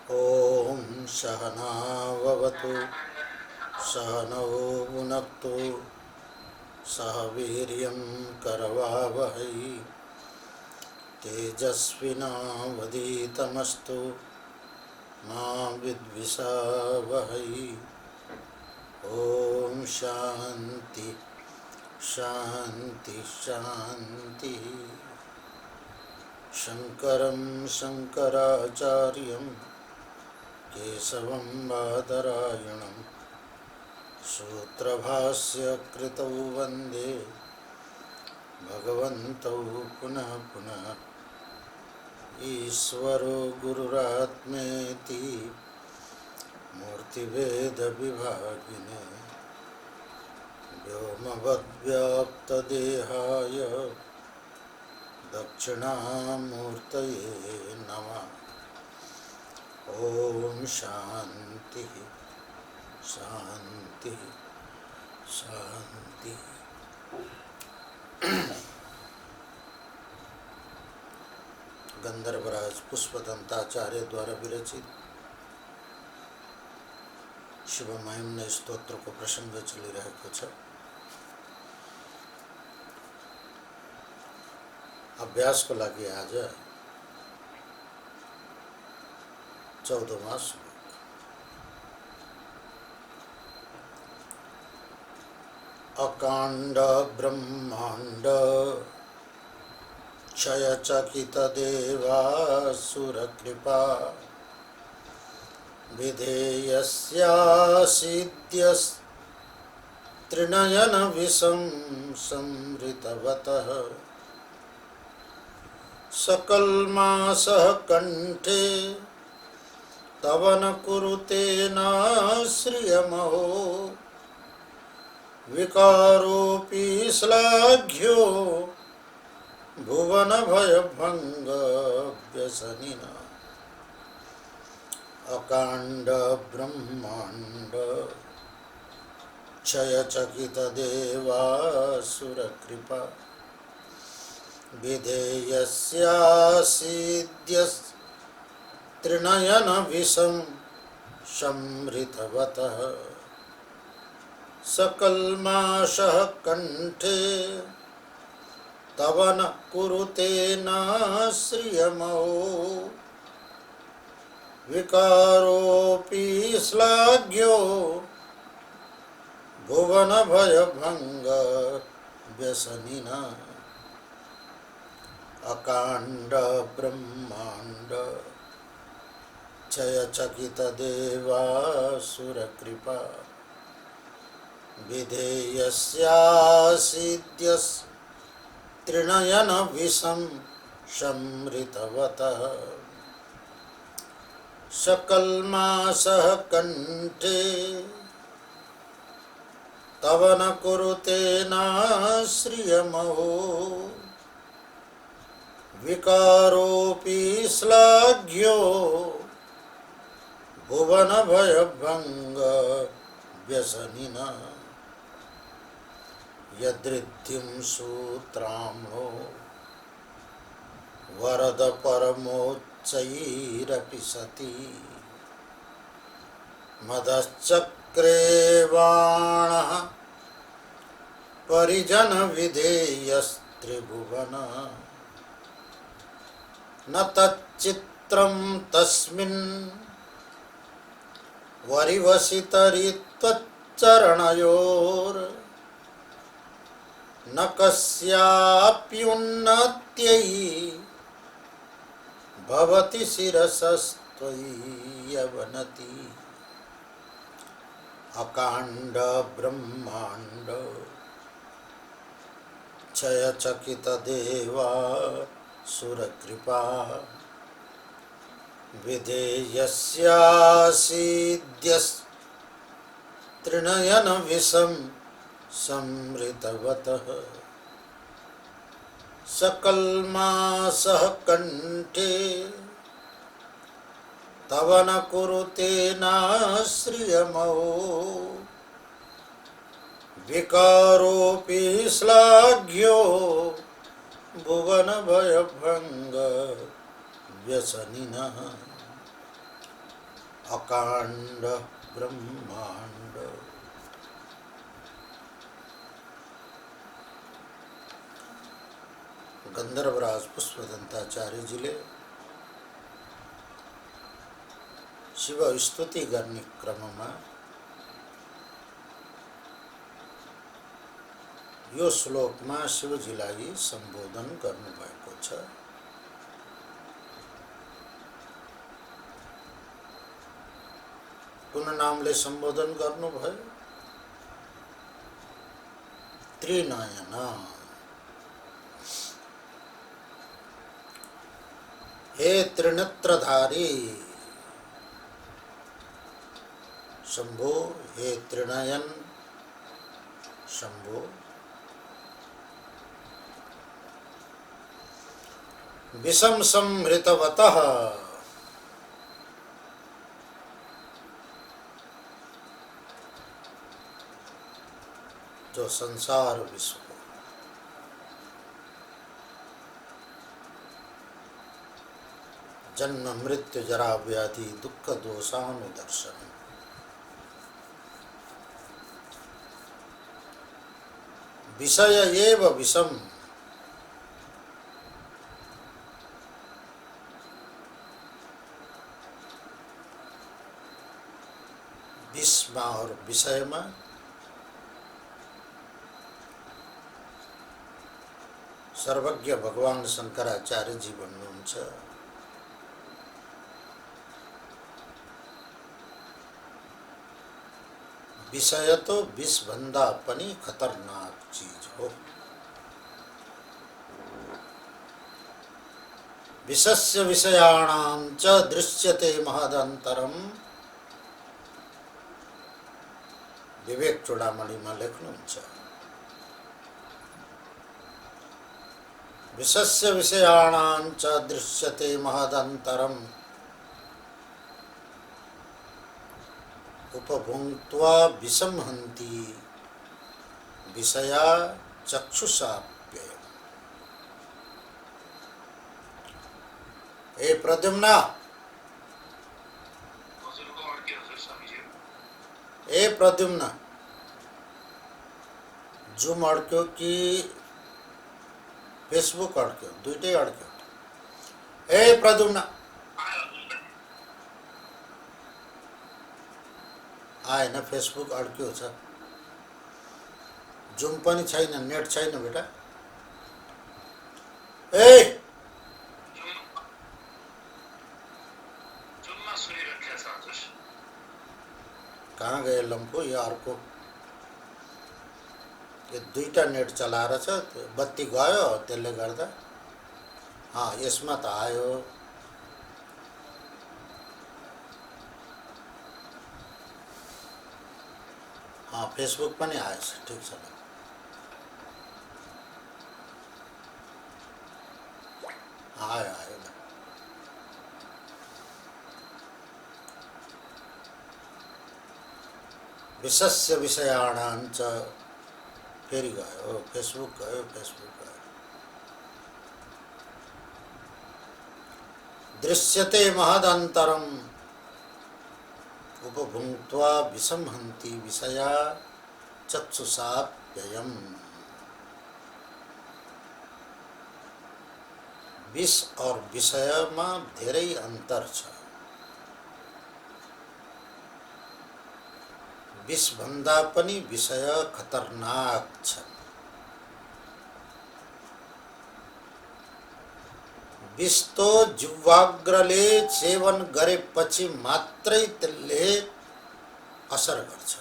ॐ सहनाववतु सहनौ भुनक्तु सह वीर्यं करवावहै तेजस्विनावधीतमस्तु मा विद्विषावहै। ॐ शान्ति शान्ति शान्ति। शङ्करं शङ्कराचार्यं केशवं बादरायणं सूत्रभाष्य कृतौ वन्दे भगवन्तौ पुनः पुनः। ईश्वरो गुरुरात्मेति मूर्तिभेदविभागिने व्योमवद्व्याप्तदेहाय दक्षिणामूर्तये नमः। ॐ शान्ति शान्ति शान्ति। गंधर्वराज पुष्पदंताचार्य द्वारा विरचित शिव महिम्न स्तोत्र को प्रसंग चली रहेको छ। अभ्यास को लागि आज 14वां श्लोक। अकांड ब्रह्मांड क्षयचकित देवासुर कृपा विधेयस्यासिद्ध्यस्त्रिनयन विषं संवृतवतः सकल्मासः कंठे तव न कुरुते नाश्रियमहो विकारोऽपि श्लाघ्यो भुवन भयभंग व्यसनिना। अकांड ब्रह्मांड क्षयचकित देवासुर कृपा विधेयस्यासिद्ध्यस्त्रिनयन विषं संवृतवतः सकल्माषः कंठे तव न कुरुते नाश्रियमहो विकारोऽपि श्लाघ्यो भुवन भयभंग व्यसनिना। अकांड ब्रह्मांड क्षयचकित देवासुर कृपा विधेयस्यासिद्ध्यस्त्रिनयन विषं संवृतवतः सकल्माषः कंठे तव न कुरुते नाश्रियमहो विकारोऽपि श्लाघ्यो भुवन भयभंग व्यसनिना। यदृद्धिं सूत्राम्नो वरद परमोच्चैरपि सति मदश्चक्रे बाणः परिजन विधेयस्त्रिभुवन न तच्चित्रं तस्मिन् वरिवसितरि त्वच्चरणयोर् न कस्याप्युन्नत्यै भवति शिरसस्त्वयि अवनति। अकांड ब्रह्मांड क्षयचकित देवासुर कृपा विधेयस्यासिद्ध्यस्त्रिनयन विषं संवृतवतः सकल्माषः कंठे तव न कुरुते नाश्रियमहो विकारोऽपि श्लाघ्यो भुवन भयभंग व्यसनिनः। अकांड ब्रह्मांड गंधर्वराज पुष्पदंताचार्य जीले शिव स्तुति गर्ने क्रममा यो श्लोकमा शिवजीलाई सम्बोधन गर्नुभएको छ। कुन नामले सम्बोधन गर्नुभयो? त्रिनयन। हे त्रिनेत्रधारी शंभो, हे त्रिनयन शंभो, विषम संहृतवतः जो संसार विश्व जन्म मृत्यु जरा व्याधि दुख दोषानुदर्शन विषय एव विषम विषमा और विषयमा सर्वज्ञ भगवान शंकराचार्य जी भन्नुहुन्छ विषय तो विष भन्दा पनि खतरनाक चीज हो। विषस्य विषयाणां च दृश्यते महदन्तरम विवेक चूडामणिमा लेख्नुहुन्छ विषस्य विषयाणां च दृश्यते महदन्तरम उपभुङ्क्त्वा विषं हन्ति विषया चक्षुषाप्ययम्। ए प्रद्युम्न, ए प्रद्युम्न, जुम अड्क्यो कि फेसबुक अड्क्यो? दुईटै अड्क्यो। ए प्रद्युम्न आएन, फेसबुक अड्क्यो छ, जुम पनि छैन, नेट छैन बेटा। ए कहाँ गए लम्पो? यो अर्को, यो दुईटा नेट चलाएर छ, बत्ती गयो त्यसले गर्दा। हाँ, यसमा त आयो। हाँ, फेसबुक पनि आएछ, ठिक छ। आयो आयो। विषस्य विषयाणां च, फेरि गयो, फेसबुक गयो, फेसबुक गयो। दृश्यते महदन्तरम उपभुङ्क्त्वा विषं हन्ति विषया चक्षुषाप्ययम्। विष और विषयमा धेरै अन्तर छ। विष भन्दा पनि विषय खतरनाक छ। विष तो जिह्वाग्रले सेवन गरेपछि मात्रै त्यसले असर गर्छ।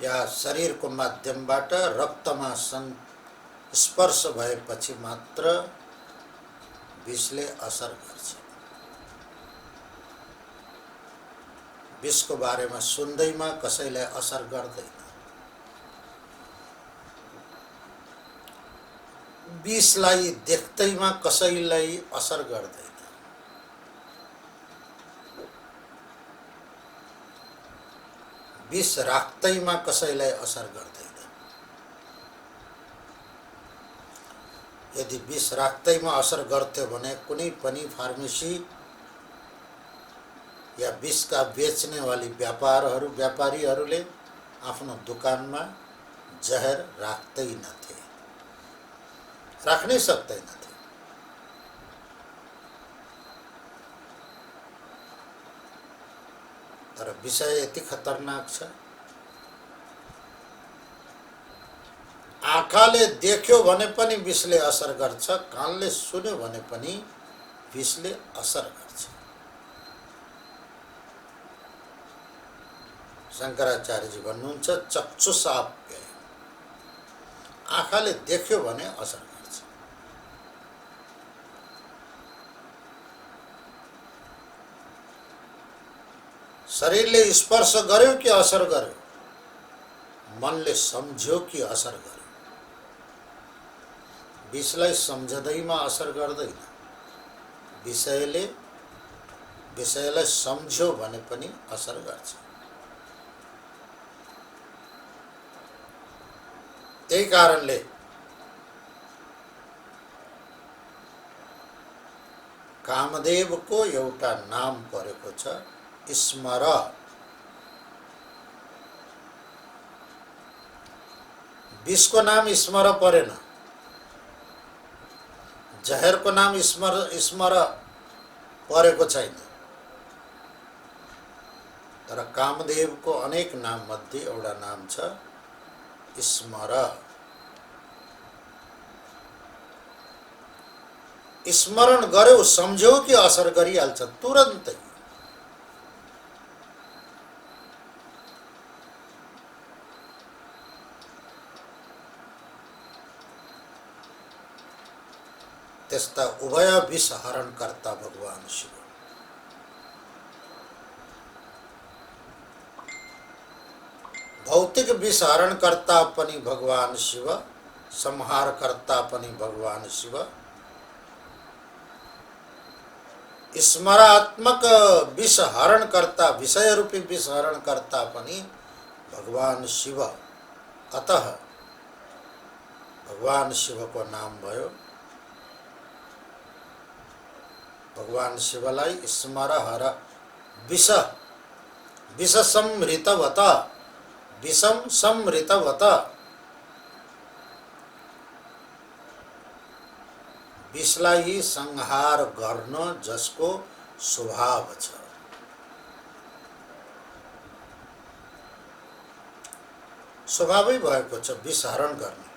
या शरीरको माध्यमबाट रक्तमा स्पर्श भएपछि मात्र विषले असर गर्छ। विषको बारेमा सुन्दैमा कसैलाई असर गर्दैन। विषलाई देख्दैमा कसैलाई असर गर्दैन। विष राख्दैमा कसैलाई असर गर्दैन। यदि विष राख्दैमा असर गर्थ्यो भने कुनै पनि फार्मेसी या विषका बेच्नेवाली व्यापारीहरूले आफ्नो दोकानमा जहर राख्दैनथे, राख्नै सक्दैनथे। तर विषय यति खतरनाक छ, आँखाले देख्यो भने पनि विषले असर गर्छ, कानले सुन्यो भने पनि विषले असर गर्छ। शंकराचार्यजी भन्नुहुन्छ चक्षुषाप्य, आँखाले देख्यो भने असर गर्छ। शरीरले स्पर्श गर्यो कि असर गर्यो, मनले सम्झ्यो कि असर गर्यो। विषलाई सम्झदैमा असर गर्दैन, विषयलाई सम्झ्यो भने पनि असर गर्छ। त्यही कारणले कामदेवको एउटा नाम परेको छ स्मर। विषको नाम स्मर परेन, जहरको नाम स्मर परेको छैन। तर कामदेवको अनेक नाम मध्ये एउटा नाम छ स्मर। स्मरण गर्यो, सम्झ्यौ कि असर गरिहाल्छ तुरन्तै। त्यस्ता उभय विष हरणकर्ता भगवान शिव। भौतिक विष हरणकर्ता पनि भगवान शिव, संहारकर्ता पनि भगवान शिव, स्मरात्मक विष हरणकर्ता, विषय रूपी विष हरणकर्ता पनि भगवान शिव। अतः भगवान शिवको नाम भयो। भगवान शिवलाई स्मर हर विष, विष संहृतवत, विषम संहृतवत, विषलाई संहार गर्न जसको स्वभाव छ। स्वभावै भएको छ विष हरण गर्ने,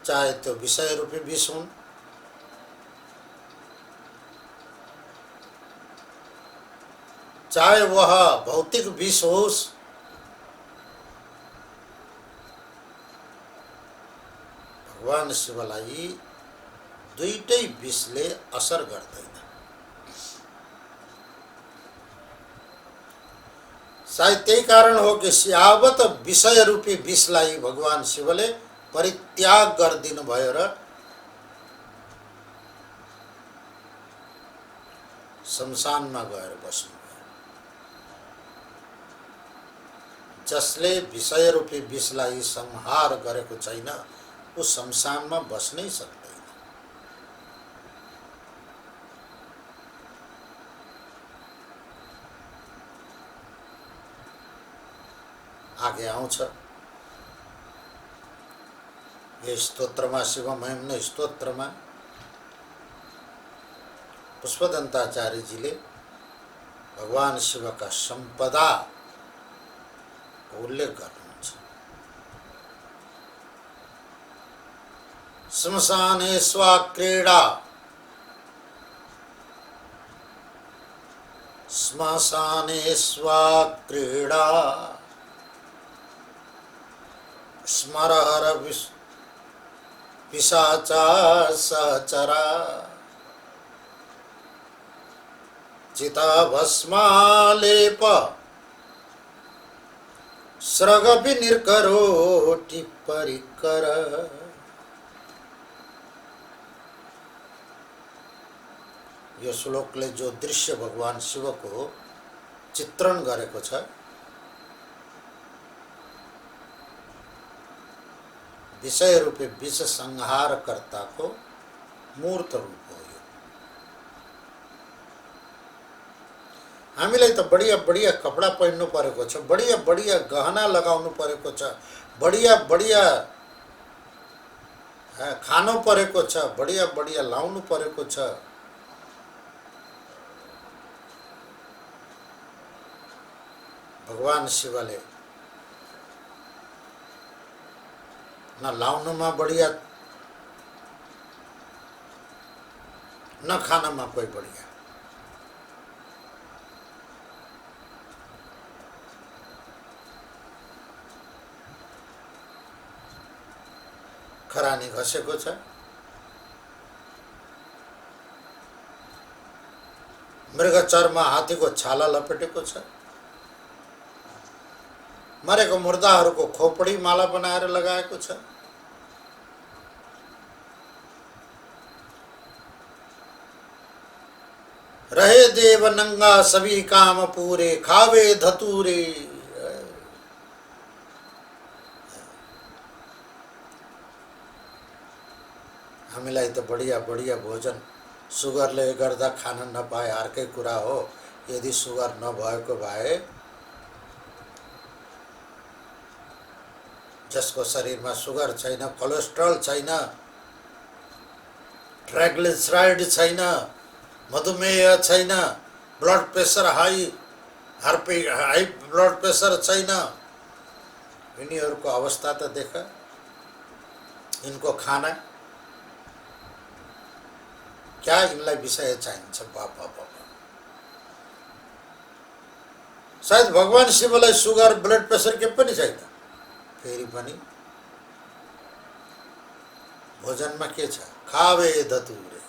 चाहे त्यो विषय रूपी विष हुन्, चाहे वह भौतिक विष होस्, भगवान शिवलाई दुईटै विषले असर गर्दैन। सायद त्यही कारण हो कि यावत विषय रूपी विषलाई भगवान शिवले परित्याग गरिदिनु भयो र शमशानमा गएर बस्नु। जसले विषय रूपी विषलाई संहार गरेको छैन ऊ शमशानमा बस्नै सक्दैन। आगे आउँछ यो स्तोत्रमा, शिव महिम्न स्तोत्रमा पुष्पदन्ताचार्यजीले भगवान शिवका सम्पदा उल्लेख गर्नुहुन्छ। श्मशाने स्वाक्रीडा, श्मशाने स्वाक्रीडा, स्मरहर पिशाचा सहचरा, चिताभस्मालेप स्रग विनिर्करो टिप्परिकर। यो श्लोकले जो दृश्य भगवान शिवको चित्रण गरेको छ, विषय रूपी विष संहार कर्ताको मूर्त रूप हो यो। हामीलाई त बढिया बढिया कपडा पहिर्नु परेको छ, बढिया बढिया गहना लगाउनु परेको छ, बढिया बढिया खानु परेको छ, बढिया बढिया लाउनु परेको छ। भगवान शिवले न लाउनुमा बढिया न खानमा कोही बढिया। खरानी घसेको छ, मृग चर्म हात्तीको छाला लपेटेको छ, मरेको मुर्दाहरूको खोपडी माला बनाएर लगाएको छ। रहे देव नंगा सभी काम पूरे, खावे धतूरे। हामीलाई त बढिया बढिया भोजन सुगरले गर्दा खान नपाए अर्कै कुरा हो। यदि सुगर नभएको भए जसको शरीरमा सुगर छैन, कोलेस्ट्रोल छैन, ट्राइग्लिसराइड छैन, मधुमेह छैन, blood pressure high blood pressure छैन, यिनीहरूको अवस्था त देख। इनको खाना क्या, इनलाई विषय चाहिन्छ। बाबा बाबा, सायद भगवान शिवलाई सुगर ब्लड प्रेसर के पनि छैन, फेरि पनि भोजनमा के छ? खावे धतूरे।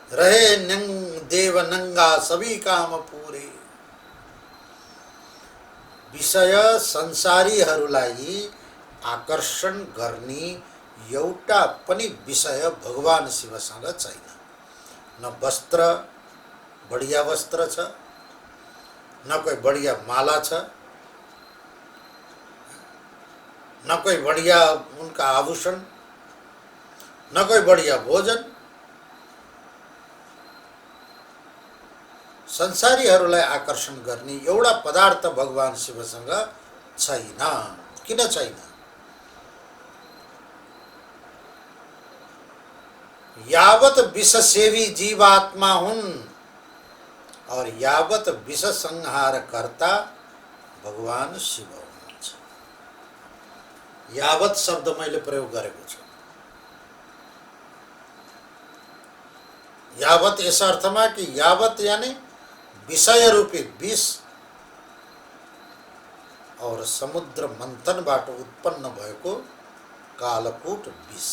रहे देव नंगा सभी काम पूरे। विषय संसारीहरूलाई आकर्षण गर्ने एउटा पनि विषय भगवान शिवसँग छैन। न वस्त्र, बढिया वस्त्र छ, न कोही बढिया माला छ, न कोही बढिया उनका आभूषण, न कोही बढिया भोजन। संसारीहरूलाई आकर्षण गर्ने एउटा पदार्थ भगवान शिवसँग छैन। किन छैन? यावत विष सेवी जीवात्मा हुन् और यावत विष संहार कर्ता भगवान शिव हुनुहुन्छ। यावत शब्द मैले प्रयोग गरेको छु। यावत यस अर्थमा कि यावत यानी विषय रूपी विष और समुद्र मन्थनबाट उत्पन्न भएको कालकूट विष।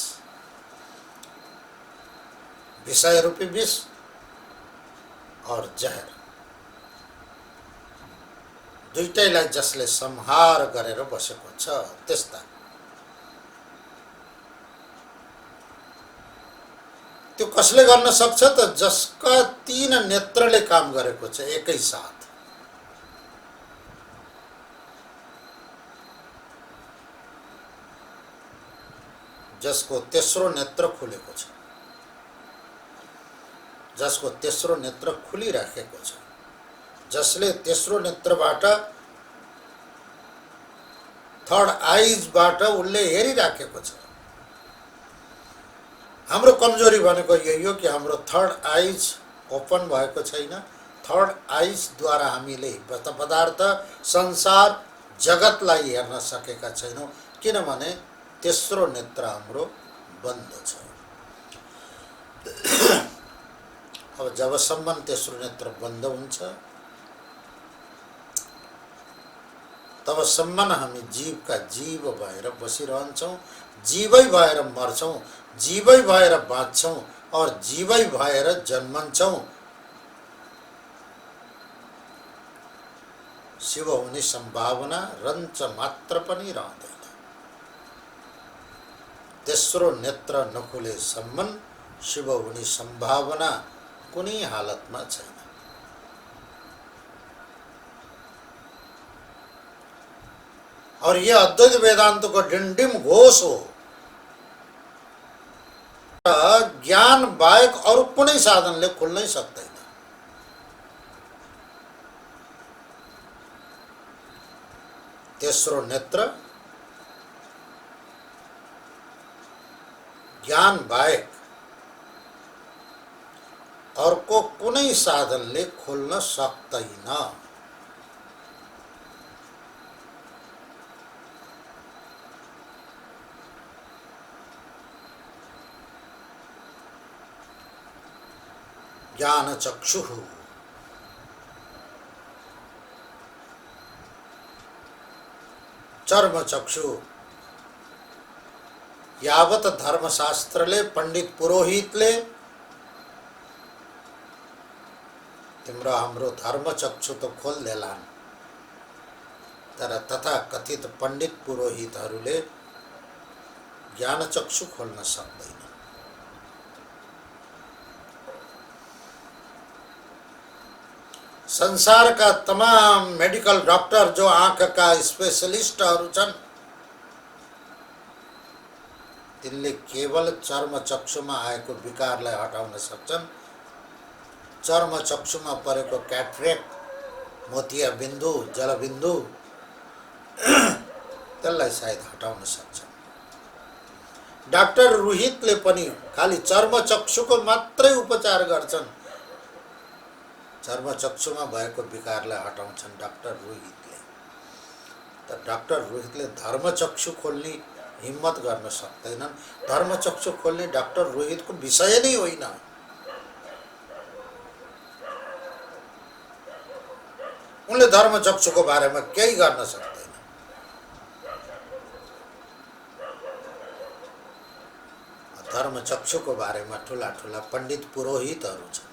विषय रूपी विष और जहर दुईटैलाई जसले संहार गरेर बसेको छ त्यस्ता। त्यो कसले गर्न सक्छ त? जसका 3 नेत्रले काम गरेको छ एकै साथ। जसको तेस्रो नेत्र खुलेको छ, जसको तेस्रो नेत्र खुलिराखेको छ, जसले तेस्रो नेत्रबाट थर्ड आइजबाट उनले हेरिराखेको छ। हाम्रो कमजोरी भनेको यही हो कि हाम्रो थर्ड आइज ओपन भएको छैन। थर्ड आइजद्वारा हामीले पदार्थ, संसार, जगतलाई हेर्न सकेका छैनौँ, किनभने तेस्रो नेत्र हाम्रो बन्द छ। अब जबसम्म तेस्रो नेत्र बन्द हुन्छ तबसम्म हामी जीवका जीव भएर बसिरहन्छौँ, जीवै भएर मर्छौँ, जीवै भएर बाँच्छौँ और जीवै भएर जन्मन्छौँ। शिव हुने सम्भावना रञ्च मात्र पनि रहँदैन। तेस्रो नेत्र नखुलेसम्म शिव हुने सम्भावना कुनै हालतमा छैन। और ये अद्वैत वेदांत को डिंडिम घोष हो। ज्ञान बायक और कुनै साधनले खुल्नै सक्दैन। तेस्रो नेत्र ज्ञान बाहेक अर्को कुनै साधनले खोल्न सक्दैन। ज्ञान चक्षु चर्म चक्षु यावत धर्मशास्त्रले पंडित पुरोहितले तिम्रो हाम्रो धर्म चक्षु तो खोल देलान्, तर तथा कथित पंडित पुरोहितहरूले ज्ञान चक्षु खोल्न सक्दैन। संसार का तमाम मेडिकल डॉक्टर जो आँख का स्पेशलिस्टहरू छन् तिनले केवल चर्म चक्षुमा आएको विकारलाई हटाउन सक्छन्। चर्म चक्षुमा परेको क्याट्रेक्ट मोतिया बिन्दु जलबिन्दु त्यसलाई सायद हटाउन सक्छन्। डाक्टर रोहितले पनि खाली चर्म चक्षुको मात्रै उपचार गर्छन्। चर्म चक्षुमा भएको विकारलाई हटाउँछन् डाक्टर रोहितले। तर डाक्टर रोहितले धर्म चक्षु खोल्ने हिम्मत गर्न सक्दैनन्। धर्म चक्षु खोल्ने डाक्टर रोहितको विषय नै होइन। उनले धर्म चक्षुको बारेमा केही गर्न सक्दैन। धर्म चक्षुको बारेमा ठुला ठुला पण्डित पुरोहितहरू छन्।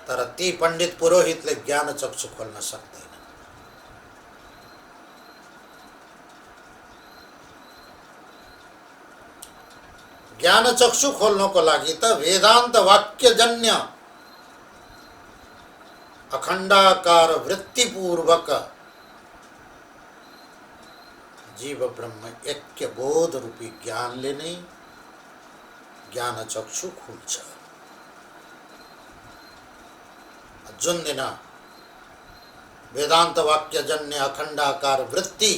तर ती पण्डित पुरोहितले ज्ञान चक्षु खोल्न सक्दैन। ज्ञान चक्षु खोल्नको लागि त वेदान्त वाक्यजन्य अखण्डाकार वृत्तिपूर्वक जीव ब्रह्म ऐक्य बोध रूपी ज्ञानले नै ज्ञान चक्षु खुल्छ। जुन दिन वेदांत वाक्यजन्य अखण्डाकार वृत्ति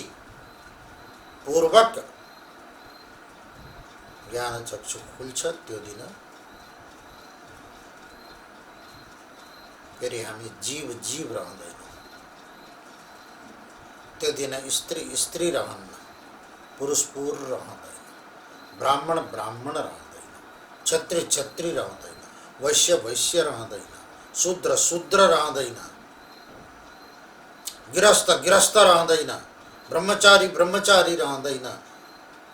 पूर्वक ज्ञान चक्षु खुल्छ त्यो दिन फेरि हामी जीव जीव रहँदैनौँ। त्यो दिन स्त्री स्त्री रहन्न, पुरुष पुरुष रहँदैन, ब्राह्मण ब्राह्मण रहँदैन, क्षत्रिय क्षत्रिय रहँदैन, वैश्य वैश्य रहँदैन, शूद्र शूद्र रहँदैन, गृहस्थ गृहस्थ रहँदैन, ब्रह्मचारी ब्रह्मचारी रहँदैन,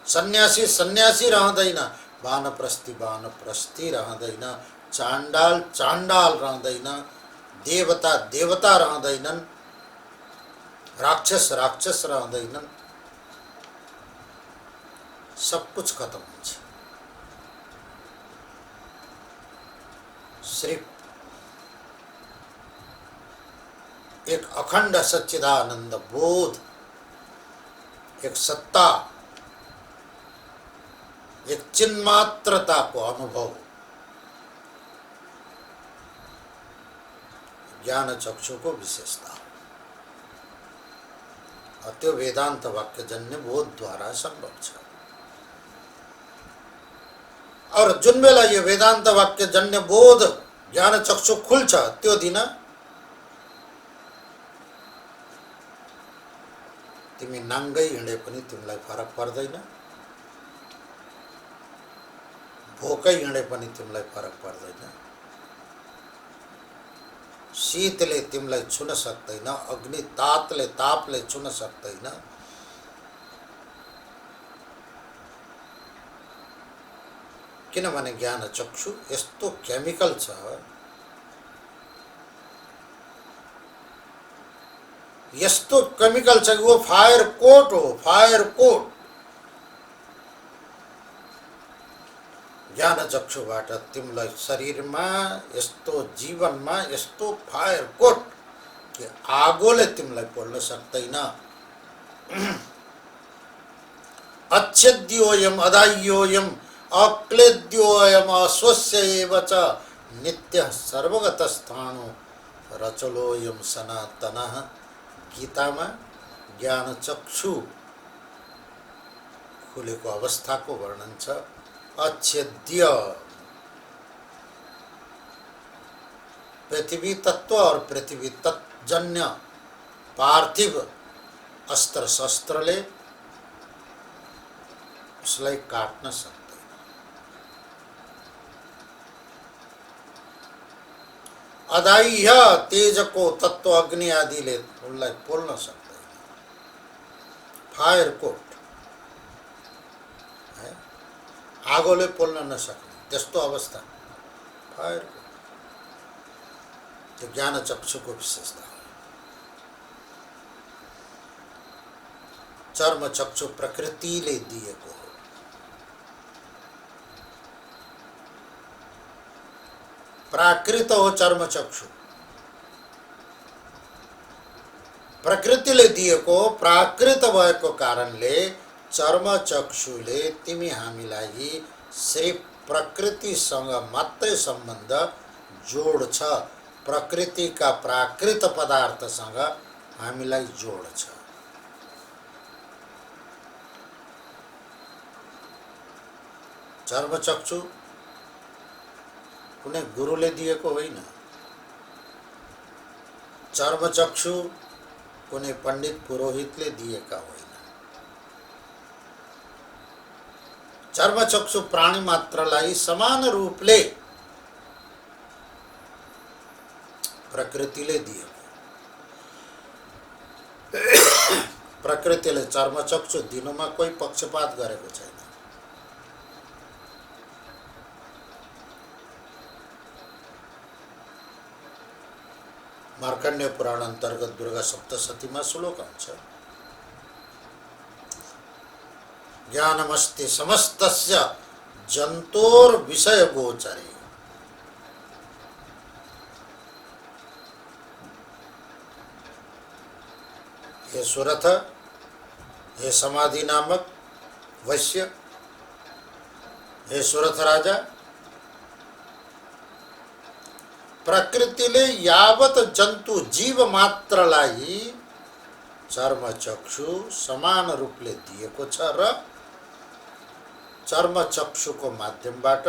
सन्यासी सन्यासी रहँदैन, वानप्रस्थी वानप्रस्थी रहँदैन, चाण्डाल चाण्डाल रहँदैन, देवता देवता रहँदैनन्, राक्षस राक्षस रहँदैनन्। सब कुछ खत्म हुन्छ। सिर्फ एक अखण्ड सच्चिदानंद बोध, एक सत्ता, एक चिन्मात्रता को अनुभव ज्ञान चक्षु को विशेषता और त्यो वेदांत वाक्यजन्य बोध द्वारा संभव छ। और जुन बेला यो वेदांत वाक्यजन्य बोध ज्ञान चक्षु खुल्छ त्यो दिन तिमी नाङ्गै हिँडे पनि तिमीलाई फरक पर्दैन, भोकै हिँडे पनि तिमीलाई फरक पर्दैन, शीतले तिमीलाई छुन सक्दैन, अग्नि तापले छुन सक्दैन। किनभने ज्ञान चक्षु यस्तो केमिकल छ, यस्तो केमिकल छ वो फायर कोट हो, फायर कोट। ज्ञान चक्षुबाट तिमीलाई शरीरमा यस्तो जीवनमा यस्तो फायर कोट कि आगोले तिमीलाई पोल्न सक्दैन। अच्छेद्योयम अदाह्योयम अक्लेद्योयम अस्वस्य एव च नित्यः सर्वगतस्थाणो रचलोयम सनातनः। गीतामा ज्ञान चक्षु खुलेको अवस्थाको वर्णन छ। अच्छेद्य पृथ्वी तत्व और पृथ्वी तत्जन्य पार्थिव अस्त्र शस्त्रले उसलाई काट्न सक्दैन। अदाह्य तेजको तत्व अग्नि आदिले उनलाई पोल्न सक्दैन। फायर कोट आगोले पोल्न नसक्ने त्यस्तो अवस्था फायर कोट। त्यो ज्ञान चक्षुको विशेषता हो। चर्म चक्षु प्रकृतिले दिएको हो। प्राकृत हो चर्म चक्षु, प्रकृतिले दिएको प्राकृत भएको कारणले चर्म चक्षुले तिमी हामीलाई सिर्फ प्रकृतिसँग मात्रै सम्बन्ध जोड्छ। प्रकृतिका प्राकृत पदार्थसँग हामीलाई जोड्छ। चर्म चक्षु कुनै गुरुले दिएको होइन। चर्म चक्षु कुनै पण्डित पुरोहितले दिएका होइन। चर्म चक्षु प्राणी मात्रलाई समान रूपले प्रकृतिले दिएको। प्रकृतिले चर्म चक्षु दिनुमा कोही पक्षपात गरेको छैन। मार्कण्डेय पुराण अंतर्गत दुर्गा सप्तशतीमा श्लोक आउँछ। ज्ञानमस्ति समस्तस्य जन्तोर विषय गोचरे। हे सुरथ, हे समाधि नामक वैश्य, हे सुरथ राजा, प्रकृतिले यावत जन्तु जीव मात्रलाई चर्म चक्षु समान रूपले दिएको छ र चर्म चक्षुको माध्यमबाट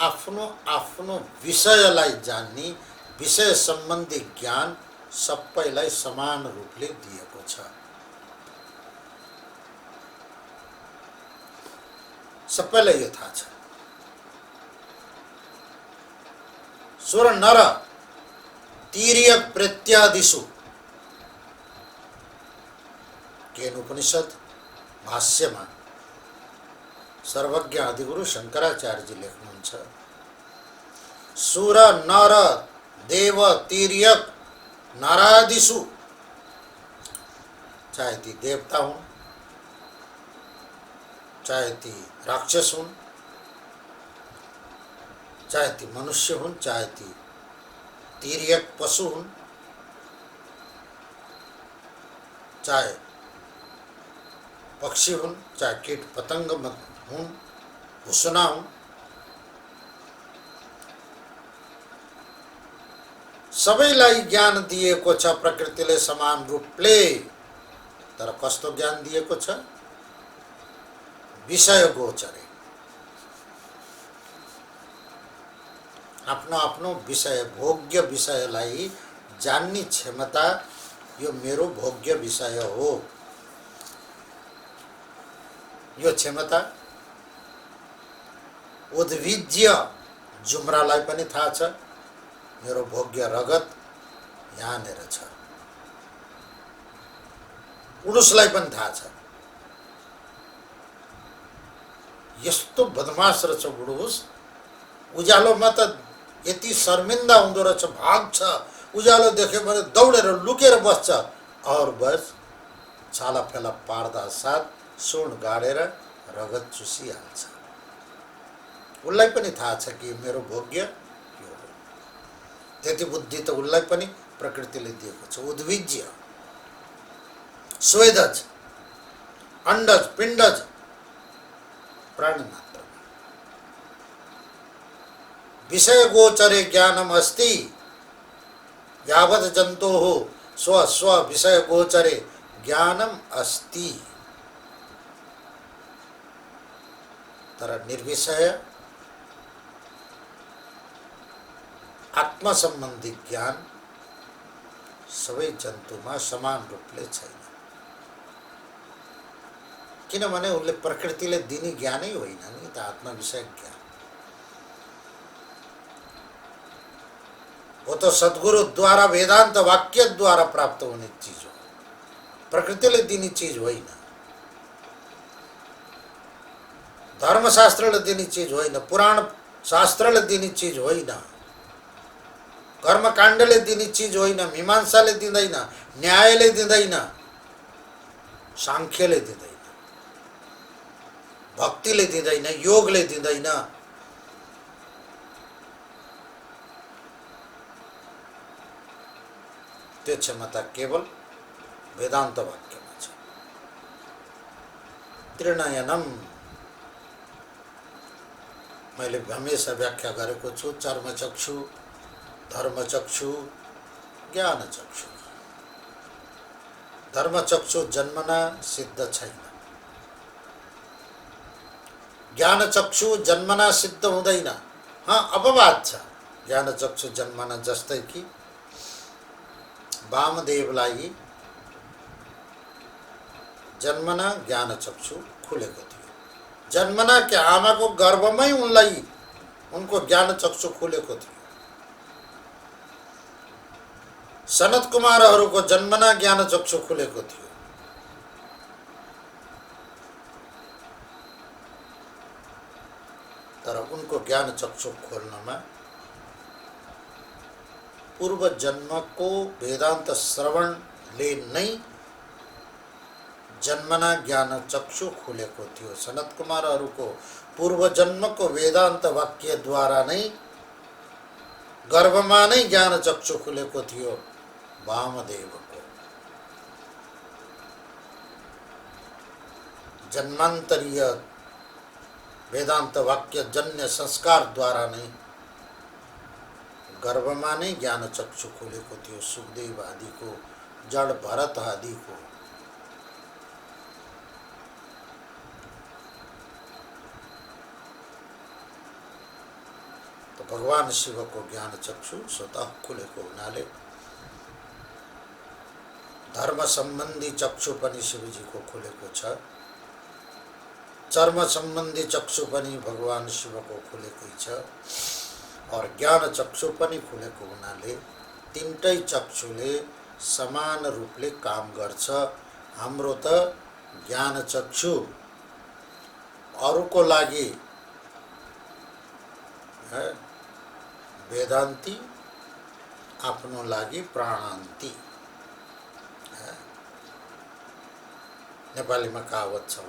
आफ्नो आफ्नो विषयलाई जान्ने विषय सम्बन्धी ज्ञान सबैलाई समान रूपले दिएको छ। सबैलाई यो थाहा छ। सुर नर तीर्यक प्रत्यादिषु केनोपनिषद भाष्यमा सर्वज्ञ आदिगुरु शंकराचार्यजी लेख्नुहुन्छ, सुर नर देव तीर्यक नरादिषु, चाहे ती देवता हुन्, चाहे ती राक्षस हुन्, चाहे ती मनुष्य हुन्, चाहे ती तीर्यक पशु हुन्, चाहे पक्षी हुन्, चाहे कीट पतंग हुन्, भुसुना हुन्, सबैलाई ज्ञान दिएको छ प्रकृतिले समान रूपले। तर कस्तो ज्ञान दिएको छ? विषय गोचरे। आफ्नो आफ्नो विषय भोग्य विषयलाई जान्ने क्षमता, यो मेरो भोग्य विषय हो। यो क्षमता उद्भिज्य जुम्रालाई पनि थाहा छ, मेरो भोग्य रगत यहाँनिर छ। उडुसलाई पनि थाहा छ। यस्तो बदमास रहेछ उडुस। उज्यालोमा त यति शर्मिंदा हुँदो रहेछ, भाग्छ। उज्यालो देख्यो भने दौडेर लुकेर बस्छ। और बस छाला फेला पार्दा साथ सुन गाडेर रगत चुसिहाल्छ। उसलाई पनि थाहा छ कि मेरो भोग्य यो हो। त्यति बुद्धि त उसलाई पनि प्रकृतिले दिएको छ। उद्भिज्य, स्वेदज, अंडज, पिण्डज प्राणी मात्र। विषय गोचरे ज्ञानम अस्ति यावत् जन्तोः स्व स्व विषय गोचरे ज्ञानम अस्ति। तर निर्विषय आत्मा सम्बन्धी ज्ञान सबै जन्तुमा समान रूपले छैन। किनभने उसले प्रकृतिले दिने ज्ञानै होइन नि त आत्मा विषय ज्ञान। वो तो सद्गुरु द्वारा वेदांत वाक्य द्वारा प्राप्त होने चीज हो, प्रकृतिले दिने चीज होइन, धर्मशास्त्रले दिने चीज होइन, पुराण शास्त्रले दिने चीज होइन, कर्मकाण्डले दिने चीज होइन, मीमांसाले दिँदैन, न्यायले दिँदैन, सांख्यले दिँदैन, भक्तिले दिँदैन, योगले दिँदैन। त्यो क्षमता केवल वेदांत वाक्यमा छ। त्रिनयनम मैले हमेशा व्याख्या गरेको छु, चर्मचक्षु, धर्मचक्षु, ज्ञानचक्षु। धर्मचक्षु जन्मना सिद्ध छैन, ज्ञानचक्षु जन्मना सिद्ध हुँदैन। हाँ, अपवाद छ। ज्ञानचक्षु जन्मना जस्तै कि वामदेवलाई जन्मना ज्ञानचक्षु खुलेको थियो। जन्मना के आमाको गर्भमै उनलाई उनको ज्ञानचक्षु खुलेको थियो। सनत कुमारहरूको जन्मना ज्ञानचक्षु खुलेको थियो। तर उनको ज्ञानचक्षु खोल्नमा पूर्व जन्म को वेदांत श्रवणले नै जन्मना ज्ञानचक्षु खुलेको थियो। सनत कुमारहरूको पूर्व जन्मको वेदांत वाक्यद्वारा नै गर्भमा नै ज्ञानचक्षु खुलेको थियो वामदेवको। जन्मान्तरीय वेदांत वाक्य जन्य संस्कारद्वारा नै गर्भमा नै ज्ञानचक्षु खुलेको थियो सुखदेव आदिको, जड भरत आदिको। तो भगवान शिवको ज्ञानचक्षु स्वतः खुलेको हुनाले धर्म सम्बन्धी चक्षु पनि शिवजीको खुलेको छ, चर्म सम्बन्धी चक्षु पनि भगवान शिवको खुलेकै छ, और ज्ञान चक्षु पनि खुलेको हुनाले तीनटै चक्षुले समान रूपले काम गर्छ। हाम्रो त ज्ञान चक्षु अरूको लागि वेदान्ती, आफ्नो लागि प्राणान्ती। नेपालीमा कहावत छ,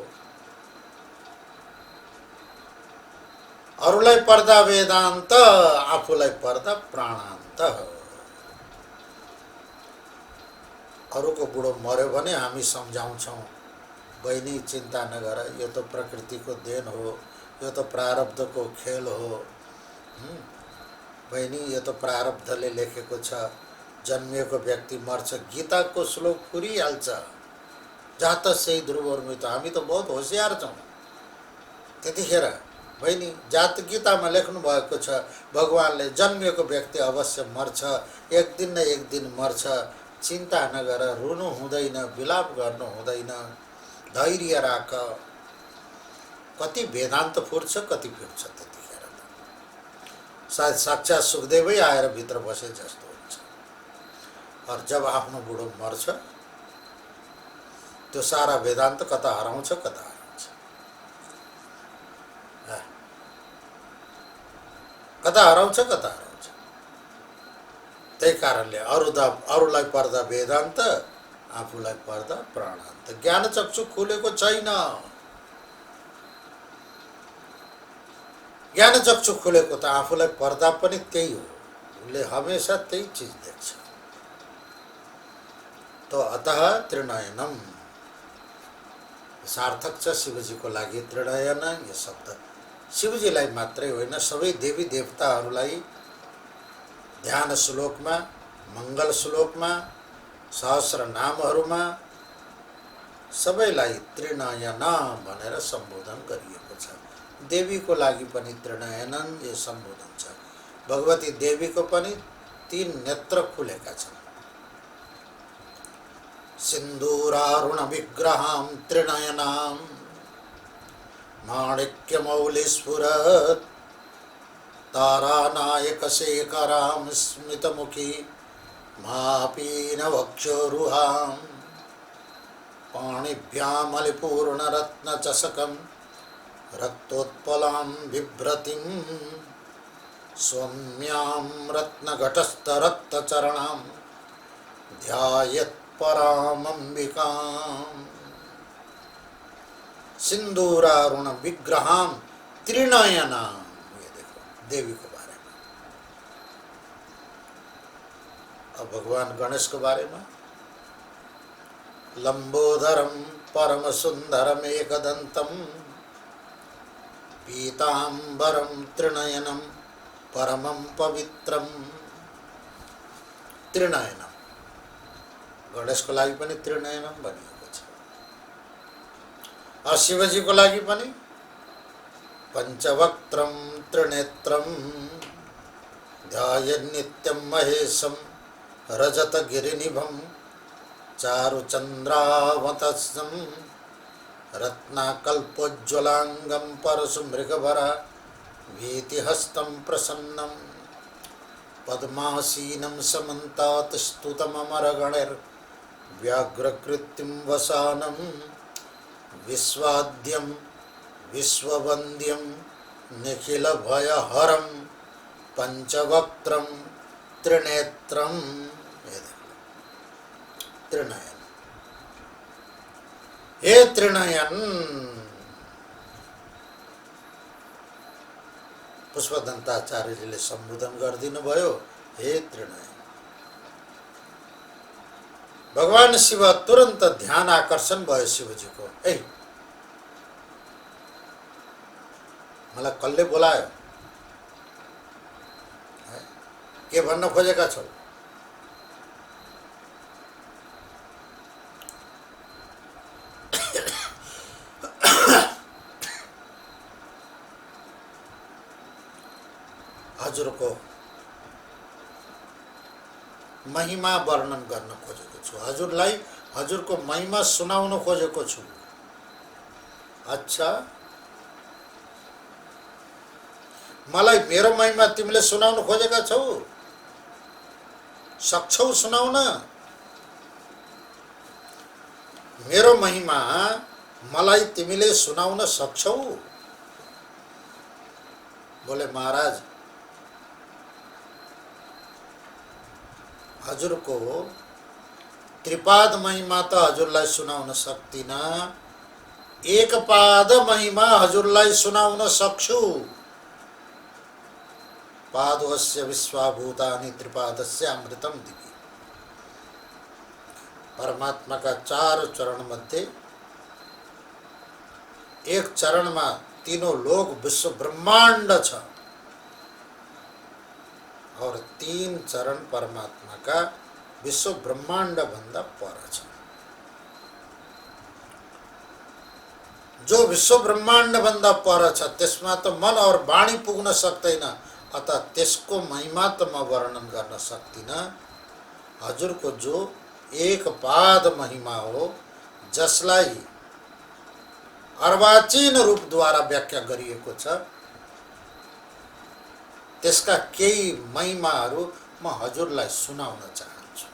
अरूलाई पर्दा वेदान्त, आफूलाई पर्दा प्राणान्त। अरूको बुढो मर्यो भने हामी सम्झाउँछौँ, बहिनी चिन्ता नगर, यो त प्रकृतिको देन हो, यो त प्रारब्धको खेल हो। बहिनी, यो त प्रारब्धले लेखेको छ, जन्मिएको व्यक्ति मर्छ। गीताको श्लोक फुरिहाल्छ, जात सही ध्रुवमृत। हामी त बहुत होशियार छौँ। त्यतिखेर बहिनी, जात गीतामा लेख्नु भएको छ, भगवानले जन्मिएको व्यक्ति अवश्य मर्छ, एक दिन न एक दिन मर्छ, चिन्ता नगर, रुनु हुँदैन, विलाप गर्नु हुँदैन, धैर्य राख। कति वेदान्त फुर्छ, कति फुर्छ त्यतिखेर त सायद साक्षात सुखदेवै आएर भित्र बसे जस्तो हुन्छ। और जब आफ्नो बुढो मर्छ, त्यो सारा वेदान्त कता हराउँछ, कता हराउँछ। कता हराउँछ, कता हराउँछ। त्यही कारणले अरूलाई पर्दा वेदान्त, आफूलाई पर्दा प्राणान्त। ज्ञानचक्षु खुलेको छैन। ज्ञानचक्षु खुलेको त आफूलाई पर्दा पनि त्यही हो, उसले हमेशा त्यही चीज देख्छ। तो अतः त्रिनयनम सार्थक छ शिवजीको लागि त्रिनयन यो शब्द। शिवजीलाई मात्रै होइन, सबै देवी देवताहरूलाई ध्यान श्लोकमा, मङ्गल श्लोकमा, सहस्र नामहरूमा सबैलाई त्रिनयन भनेर सम्बोधन गरिएको छ। देवीको लागि पनि त्रिनयनन यो सम्बोधन छ। भगवती देवीको पनि 3 नेत्र खुलेका छन्। सिन्दूरारुण विग्रहां त्रिनयनां माणिक्यमौलिस्फुरत् तारानायकशेखरां स्मितमुखी मापीनवक्षोरुहां पाणिभ्यामलिपूर्णरत्नचषकं रक्तोत्पलां बिभ्रतीं सौम्यां रत्नघटस्थरक्तचरणां ध्यायत् परामंबिकां। सिंदूरारुण विग्रहां त्रिनयनां, ये देखो देवी के बारे में। अब भगवान गणेश के बारे में, लंबोदरम परम सुंदरम एकदंतम पीतांबरम त्रिनयनम परमं पवित्रम। त्रिनयनम गणेशको लागि पनि त्रिनयनम भनिएको छ। और शिवजीको लागि पनि पञ्चवक्त्रं त्रिनेत्रं ध्यायन् नित्यं महेशं रजतगिरिनिभं चारुचन्द्रावतंसं रत्नाकल्पोज्ज्वलांगं परशुमृगभरा भीतिहस्तं प्रसन्नं पद्मासीनं समन्तात् स्तुतममरगणैर् व्याघ्रकृत्तिं वसानं विश्वाद्यं विश्ववन्द्यं निखिलभयहरं पंचवक्त्रं त्रिनेत्रं। त्रिनयन, हे त्रिनयन, पुष्पदन्ताचार्यजीले सम्बोधन गरिदिनु भयो, हे त्रिनयन। भगवान शिव तुरंत ध्यान आकर्षण भयो शिवजीको। ए मलाई कसले बोलायो, के भन्न खोजेका छौ? हजुरको महिमा वर्णन गर्न खोजेको छु, हजुरलाई हजुरको महिमा सुनाउन खोजेको छु। अच्छा, मलाई मेरो महिमा तिमीले सुनाउन खोजेका छौ? सक्छौ सुनाउन? मेरो महिमा मलाई तिमीले सुनाउन सक्छौ? बोले महाराज, हजुरको त्रिपाद महिमा त हजुरलाई सुनाउन सक्दिन, एक पाद महिमा हजुरलाई सुनाउन सक्छु। पादोस्य विश्वाभूतानि त्रिपादस्य अमृतम दिवि। परमात्मा का 4 चरण मध्ये एक चरण में तीनों लोक विश्व ब्रह्मांड छ और 3 चरण परमात्मा का विश्व ब्रह्मांड भन्दा पर छ। जो विश्व ब्रह्मांड भन्दा पर छ त्यसमा त मन और वाणी पुग्न सक्दैन, अतः त्यसको महिमा त म वर्णन गर्न सक्दिन। हजुरको जो एक पाद महिमा हो, जसलाई अर्वाचीन रूप द्वारा व्याख्या गरिएको छ, त्यसका केही महिमाहरू म हजुरलाई सुनाउन चाहन्छु।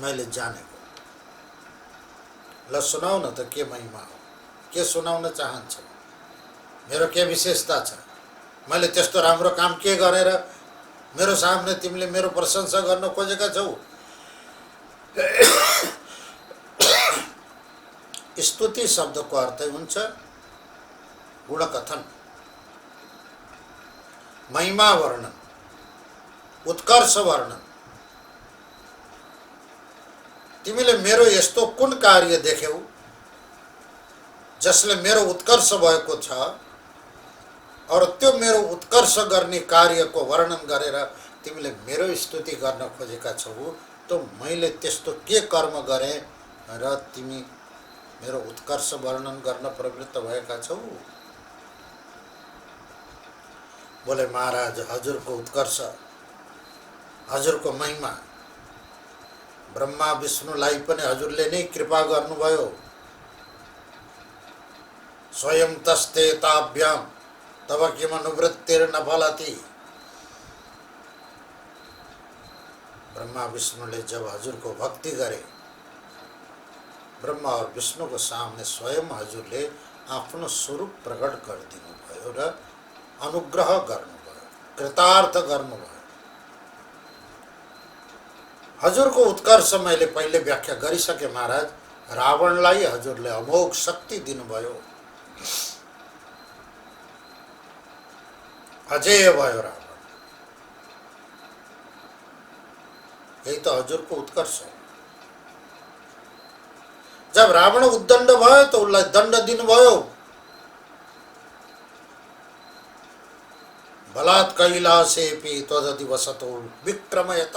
मैले जानेको। ल सुनाउन त के महिमा हो, के सुनाउन चाहन्छ? मेरो के विशेषता छ? मैले त्यस्तो राम्रो काम के गरेर मेरो सामने तिमीले मेरो प्रशंसा गर्न खोजेका छौ? स्तुति शब्दको अर्थ हुन्छ गुणकथन, महिमा वर्णन। उत्कर्ष वर्णन। तिमीले मेरो यस्तो कुन कार्य देख्यौ जसले मेरो उत्कर्ष भएको छ और त्यो मेरो उत्कर्ष गर्ने कार्यको वर्णन गरेर तिमीले मेरो स्तुति गर्न खोजेका छौ, त मैले त्यस्तो के कर्म गरेँ र तिमी मेरो उत्कर्ष वर्णन गर्न प्रवृत्त भएका छौ? बोले महाराज, हजुरको उत्कर्ष, हजुरको महिमा, ब्रह्मा विष्णुलाई पनि हजुरले नै कृपा गर्नुभयो। स्वयं तस्ते ताभ्याम तब किमनुवृत्तिर न फलति। ब्रह्मा विष्णुले जब हजुरको भक्ति गरे, ब्रह्मा और विष्णुको सामने स्वयं हजुरले आफ्नो स्वरूप प्रकट गरिदिनु भयो र अनुग्रह गर्नुभयो, कृतार्थ गर्नुभयो। हजुरको उत्कर्ष मैले पहिले व्याख्या गरिसके महाराज। रावणलाई हजुरले अमोघ शक्ति दिनुभयो, अजेय भयो रावण। यही त हजुरको उत्कर्ष हो। जब रावण उद्दण्ड भयो त उसलाई दण्ड दिनुभयो। बलात् कैलासेपि त्वदधिवसतो विक्रमयत।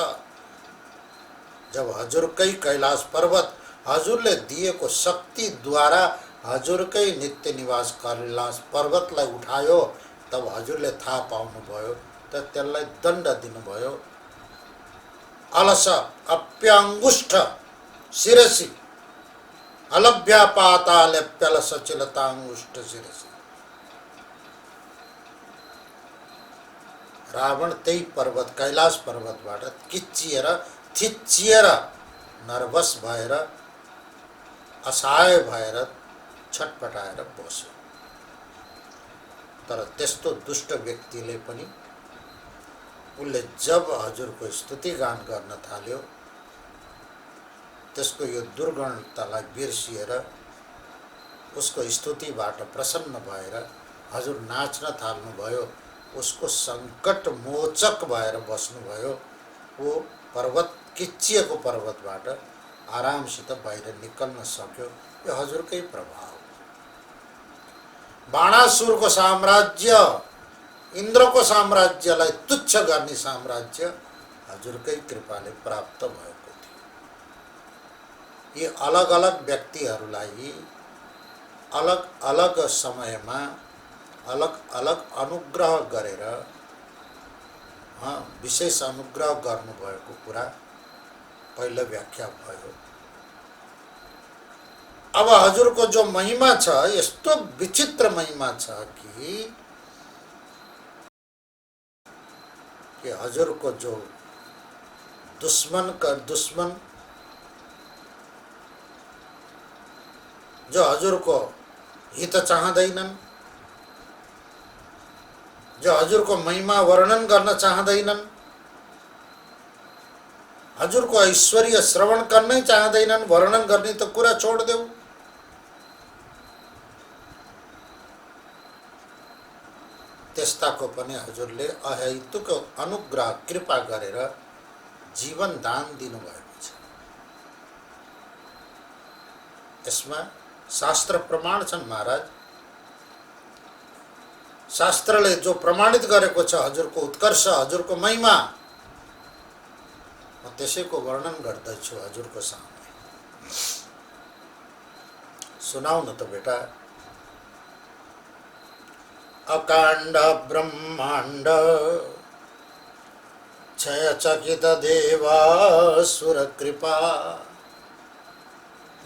जब हजुरकै कैलाश पर्वत हजुरले दिएको शक्ति द्वारा हजुरकै नित्य निवास कैलाश पर्वतलाई उठायो, तब हजुरले थाहा पाउनुभयो त त्यसलाई दण्ड दिनुभयो। अलस अप्यांगुष्ठ शिरसि अलभ्या पातालप्यलस चिलतांगुष्ठ शिरसि। रावण त्यही पर्वत कैलाश पर्वतबाट किच्चिएर थिच्चिएर नर्भस भएर असहाय भएर छटपटाएर बस्यो। तर त्यस्तो दुष्ट व्यक्तिले पनि उसले जब हजुरको स्तुति गान गर्न थाल्यो, त्यसको यो दुर्गुणतालाई बिर्सिएर उसको स्तुतिबाट प्रसन्न भएर हजुर नाच्न थाल्नुभयो। उसको सङ्कट मोचक भएर बस्नुभयो। वो पर्वत किच्चिएको पर्वतबाट आरामसित बाहिर निकल्न सक्यो। यो हजुरकै प्रभाव। बाणासुरको साम्राज्य, इन्द्रको साम्राज्यलाई तुच्छ गर्ने साम्राज्य हजुरकै कृपाले प्राप्त भएको थियो। यी अलग अलग व्यक्तिहरूलाई अलग अलग समयमा अलग अलग अनुग्रह गरेर विशेष अनुग्रह गर्नुभएको कुरा पहिलो व्याख्या भयो। अब हजुरको जो महिमा छ, यस्तो विचित्र महिमा छ कि हजुरको जो दुश्मन जो हजुरको हित चाहँदैनन्, जो हजुरको महिमा वर्णन गर्न चाहँदैनन्, हजुरको ऐश्वर्य श्रवण गर्नै चाहँदैनन्, वर्णन गर्ने त कुरा छोड्देऊ। त्यस्ताको पनि हजुरले अहेतुक अनुग्रह कृपा गरेर जीवन दान दिनुभएको छ। यसमा शास्त्र प्रमाण छन् महाराज। शास्त्रले जो प्रमाणित गरेको छ हजुरको उत्कर्ष, हजुरको महिमा, म त्यसैको वर्णन गर्दैछु हजुरको सामने। सुनाऊ न त बेटा। अकाण्ड ब्रह्माण्ड क्षयचकित देवासुर कृपा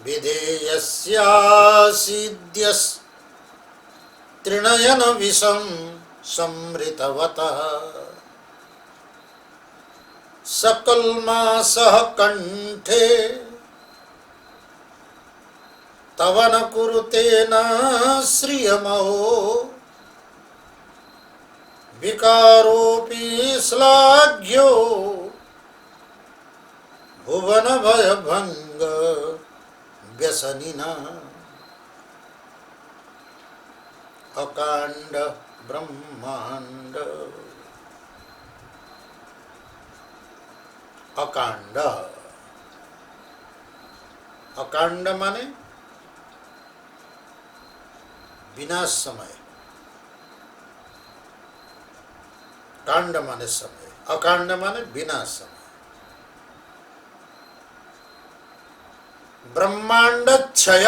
विधेयस्यासीद्यस् त्रिनयन विषम समृतवतः सकल्मासः कंठे तव न कुरुते न श्रियमहो विकारोऽपि श्लाघ्यो भुवन भयभंग व्यसनिना। अकांड ब्रह्मांड अकाण्ड। अकाण्ड माने बिना समय, काण्ड माने समय, अकाण्ड माने बिना समय। ब्रह्माण्ड क्षय,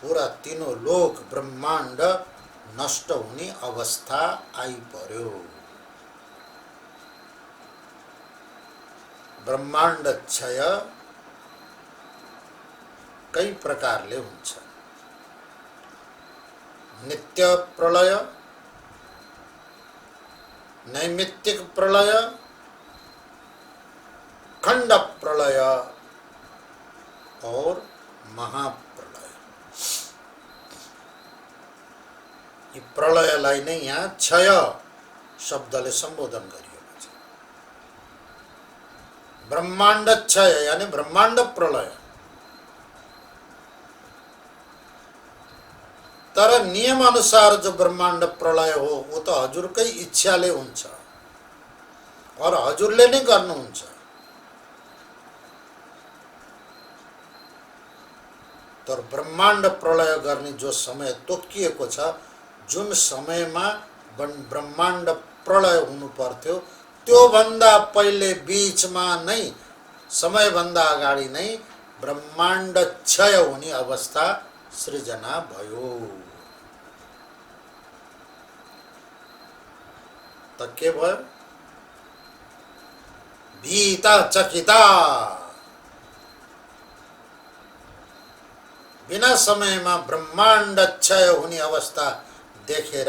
पूरा तीनों लोक ब्रह्माण्ड नष्ट हुने अवस्था आइपर्यो। ब्रह्माण्ड क्षय कई प्रकारले हुन्छ। नित्य प्रलय, नैमित्तिक प्रलय, खण्ड प्रलय और महाप्रलय। यी प्रलयलाई नै यहाँ क्षय शब्दले सम्बोधन गरिएको छ। ब्रह्माण्ड क्षय यानी ब्रह्माण्ड प्रलय। तर नियम अनुसार जो ब्रह्माण्ड प्रलय हो वो त हजुरकै इच्छाले हुन्छ और हजुरले नै गर्नुहुन्छ। तर ब्रह्माण्ड प्रलय गर्ने जो समय तोकिएको छ, जुन समयमा ब्रह्माण्ड प्रलय हुनु पर्थ्यो, त्यो भन्दा पहिले बीचमा नै, समयभन्दा अगाडि नै ब्रह्माण्ड क्षय हुने अवस्था सृजना भयो। त के भयो? भीता चकिता, बिना समयमा ब्रह्माण्ड क्षय हुने अवस्था देखेर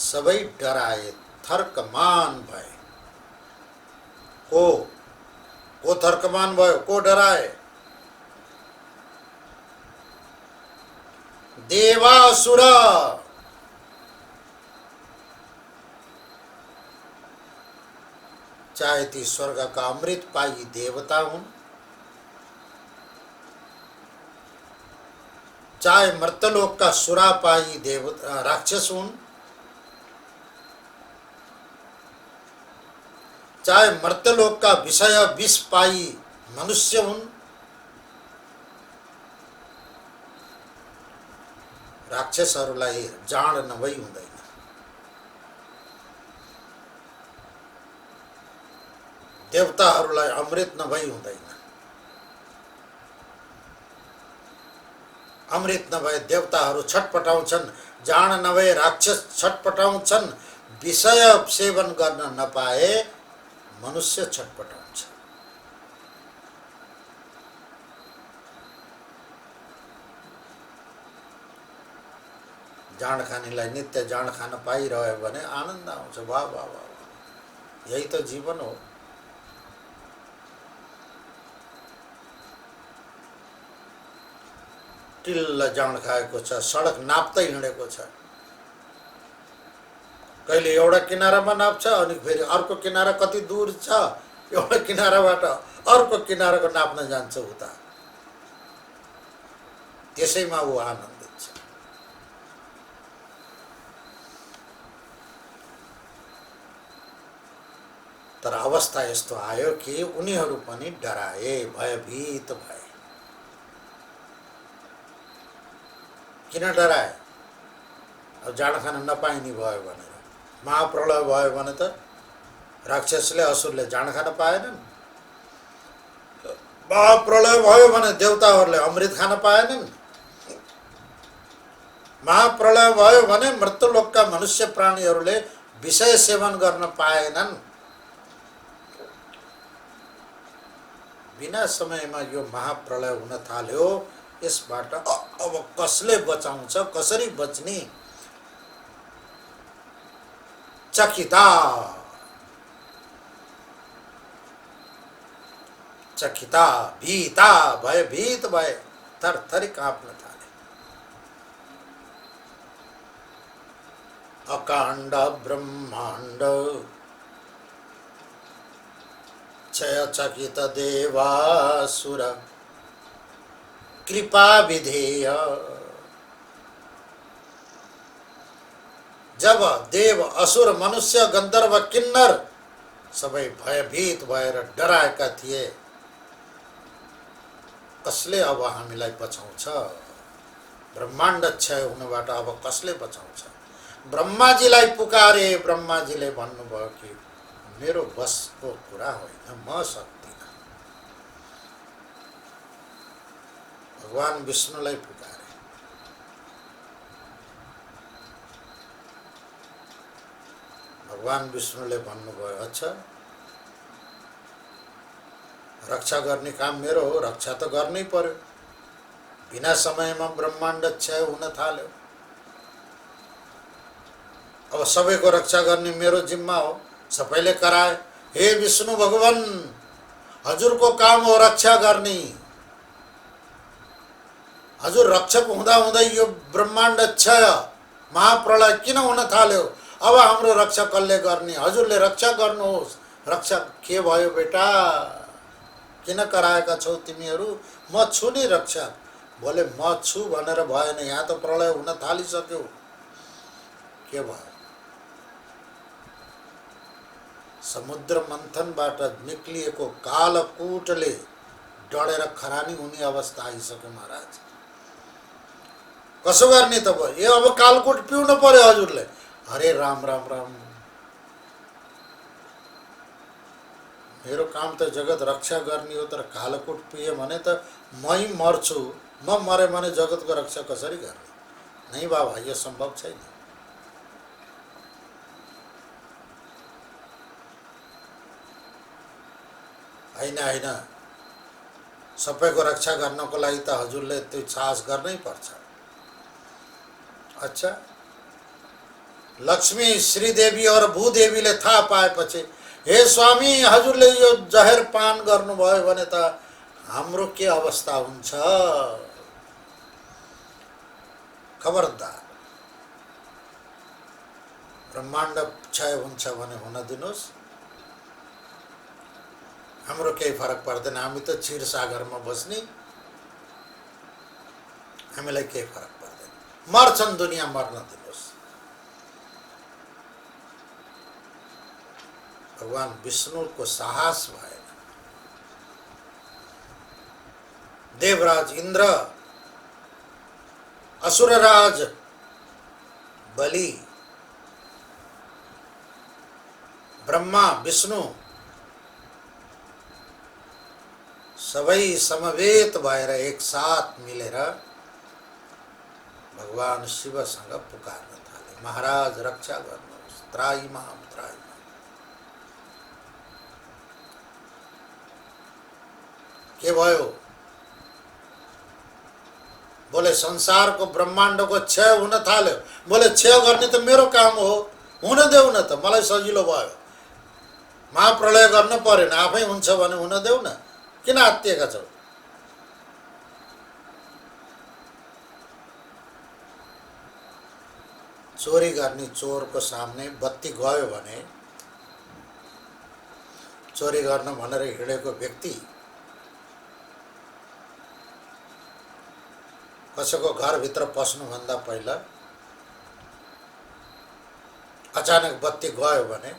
सबै डराए, थर्कमान भए। को थर्कमान भयो? को डराए? देवासुर, चाहे ती स्वर्ग का अमृत पाई देवता हुन्, चाहे मर्तलोक का सुरापाई देवता राक्षस हुन्, चाहे मर्तलोक का विषय विष पाई मनुष्य हुन्, राक्षसहरूलाई जाँड नभई हुँदैन। देवताहरूलाई अमृत नभई हुँदैन। अमृत नभए देवताहरू छटपटाउँछन्, जाँड नभए राक्षस छटपटाउँछन्, विषय सेवन गर्न नपाए मनुष्य छटपटाउँछ। जाँड खानेलाई नित्य जाँड खान पाइरह्यो भने आनन्द आउँछ। वाह वाह वाह, यही त जीवन हो। टिल्ल जाँड खाएको छ, सडक नाप्दै हिँडेको छ। कहिले एउटा किनारामा नाप्छ, अनि फेरि अर्को किनारा कति दूर छ, एउटा किनाराबाट अर्को किनाराको नाप्न जान्छ उता। त्यसैमा ऊ आनन्दित छ। तर अवस्था यस्तो आयो कि उनीहरू पनि डराए, भयभीत भए। किन डराए? अब जाँड खान नपाइने भयो भनेर। महाप्रलय भयो भने त राक्षसले असुरले जाँड खान पाएनन्। महाप्रलय भयो भने देवताहरूले अमृत खान पाएनन्। महाप्रलय भयो भने मृत्युलोकका मनुष्य प्राणीहरूले विषय सेवन गर्न पाएनन्। बिना समयमा यो महाप्रलय हुन थाल्यो। यसबाट अब कसले बचाउँछ, कसरी बच्ने? चकिता, चकिता, भीता, भयभीत भए, थरथरी काँप्न थाले। अकाण्ड ब्रह्माण्ड क्षय चकित देवासुर कृपा विधेय। जब देव असुर मनुष्य गन्धर्व किन्नर सबै भयभीत भएर डराएका थिए, कसले अब हामीलाई बचाउँछ? ब्रह्माण्ड क्षय हुनबाट अब कसले बचाउँछ? ब्रह्माजीलाई पुकारे, ब्रह्माजीले भन्नुभयो कि मेरो बसको कुरा होइन, म सक्दिनँ। भगवान विष्णुलाई पुकारे। भगवान विष्णुले भन्नुभयो, अच्छा रक्षा गर्ने काम मेरो हो, रक्षा त गर्नै पर्यो। बिना समयमा ब्रह्माण्ड क्षय हुन थाल्यो, अब सबैको रक्षा गर्ने मेरो जिम्मा हो, सबैले कराए। हे विष्णु भगवान, हजुरको काम हो रक्षा गर्ने। हजुर रक्षक हुँदा हुँदै यो ब्रह्माण्ड क्षय महाप्रलय किन हुन थाल्यो? अब हाम्रो रक्षा कसले गर्ने? हजुरले रक्षा गर्नुहोस्। रक्षा के भयो बेटा? किन कराएका छौ तिमीहरू? म छु नि रक्षा। बोले म छु भनेर भएन, यहाँ त प्रलय हुन थालिसक्यो। के भयो? समुद्र मन्थनबाट निक्लिएको कालकूटले डढेर खरानी हुने अवस्था आइसक्यो महाराज। कसो गर्ने त भयो? ए अब कालकूट पिउनु पर्यो हजुरले। अरे राम राम राम, मेरो काम त जगत रक्षा गर्ने हो, तर कालकूट पिए भने त मै मर्छु। म मरे भने जगतको रक्षा कसरी गर्ने? नहीं बाबा, यो सम्भव छैन। होइन होइन, सबैको रक्षा गर्नको लागि त हजुरले त्यो साहस गर्नै पर्छ। अच्छा, लक्ष्मी श्रीदेवी और भूदेवीले थाहा पाएपछि, हे स्वामी हजुरले यो जहर पान गर्नुभयो भने त हाम्रो के अवस्था हुन्छ? खबरदार, ब्रह्माण्ड क्षय हुन्छ भने हुन दिनुहोस्, हाम्रो केही फरक पर्दैन। हामी त क्षीर सागरमा बस्ने, हामीलाई केही फरक पर्दैन। मर्छन् दुनिया, मर्न दिनुहोस्। भगवान विष्णुको साहस भएन। देवराज इंद्र, असुरराज बलि, ब्रह्मा विष्णु सबै समवेत भएर एक साथ मिलेर भगवान शिवसँग पुकार्न थाले, महाराज रक्षा गर्नुहोस्, त्राही माम त्राही। के भयो? बोले संसारको ब्रह्माण्डको क्षय हुन थाल्यो। बोले क्षय गर्ने त मेरो काम हो, हुन देऊ न त, मलाई सजिलो भयो। महाप्रलय गर्न परेन, आफै हुन्छ भने हुन देऊ न, किन आत्तिएका छौ? चोरी गर्ने चोरको सामने बत्ती गयो भने, चोरी गर्न भनेर हिँडेको व्यक्ति कसैको घरभित्र पस्नुभन्दा पहिला अचानक बत्ती गयो भने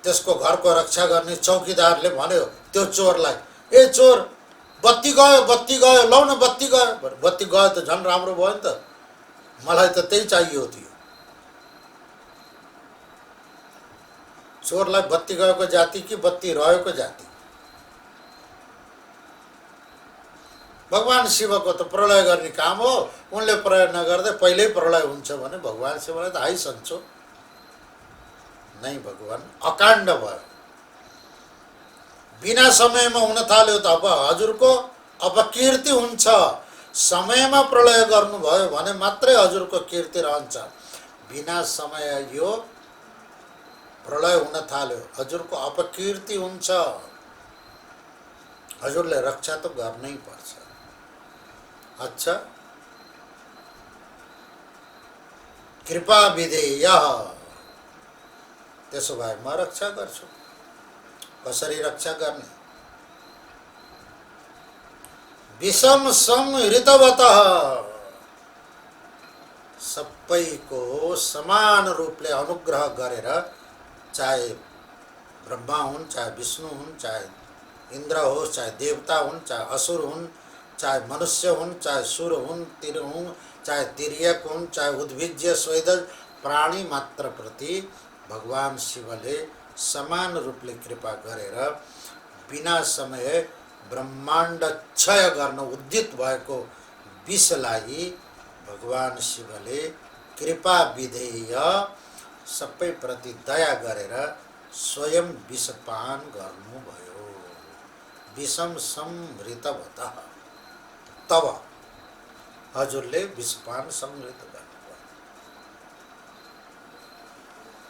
त्यसको घरको रक्षा गर्ने चौकीदारले भन्यो त्यो चोरलाई, ए चोर, बत्ती गयो, लौ न बत्ती गयो। बत्ती गयो त झन् राम्रो भयो नि त, मलाई त त्यही चाहियो थियो। चोरलाई बत्ती गएको जाति कि बत्ती रहेको जाति? भगवान शिवको त प्रलय गर्ने काम हो, उनले प्रलय नगर्दै पहिल्यै प्रलय हुन्छ भने भगवान शिवलाई त हाई सन्चो नै। भगवान अकाण्ड भयो, बिना समयमा हुन थाल्यो त अब हजुरको अपकीर्ति हुन्छ। समयमा प्रलय गर्नुभयो भने मात्रै हजुरको कीर्ति रहन्छ। बिना समय यो प्रलय हुन थाल्यो, हजुरको अपकीर्ति हुन्छ। हजुरले रक्षा त गर्नै पर्छ। अच्छा, कृपा विधेय, त्यसो भए म रक्षा गर्छु। कसरी रक्षा गर्ने? विषम सम ऋतवतः, सबैको समान रूपले अनुग्रह गरेर, चाहे ब्रह्मा हुन्, चाहे विष्णु हुन्, चाहे इन्द्र होस्, चाहे देवता हुन्, चाहे असुर हुन्, चाहे मनुष्य हुन्, चाहे सुर हुन्, तिर हुन्, चाहे तिर्यक हुन्, चाहे उद्भिज्य स्वेदज प्राणी मात्र प्रति भगवान शिवले समान रूपले कृपा गरेर बिना समय ब्रह्माण्ड क्षय गर्न उद्यत भएको विषलाई भगवान शिवले कृपा विधेय सबै प्रति दया गरेर स्वयं विषपान गर्नुभयो। विषम समृतवतः, तब हजुरले विषपान समृत गर्नुभयो।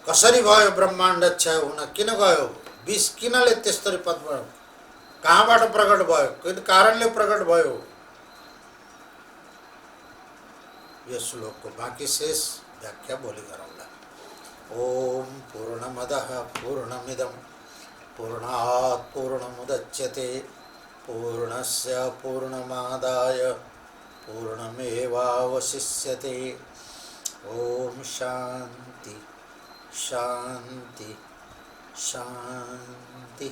कसरी भयो ब्रह्माण्ड क्षय हुन? किन गयो? विष किनले त्यस्तरी पदमा, कहाँबाट प्रकट भयो? कुन कारणले प्रकट भयो? यो श्लोकको बाँकी शेष व्याख्या भोलि गरौँला। ओम पूर्णमदः पूर्णमिदं पूर्णात् पूर्णमुदच्यते पूर्णस्य पूर्णमादाय पूर्णमेवावशिष्यते। ओम शांति शांति शांति।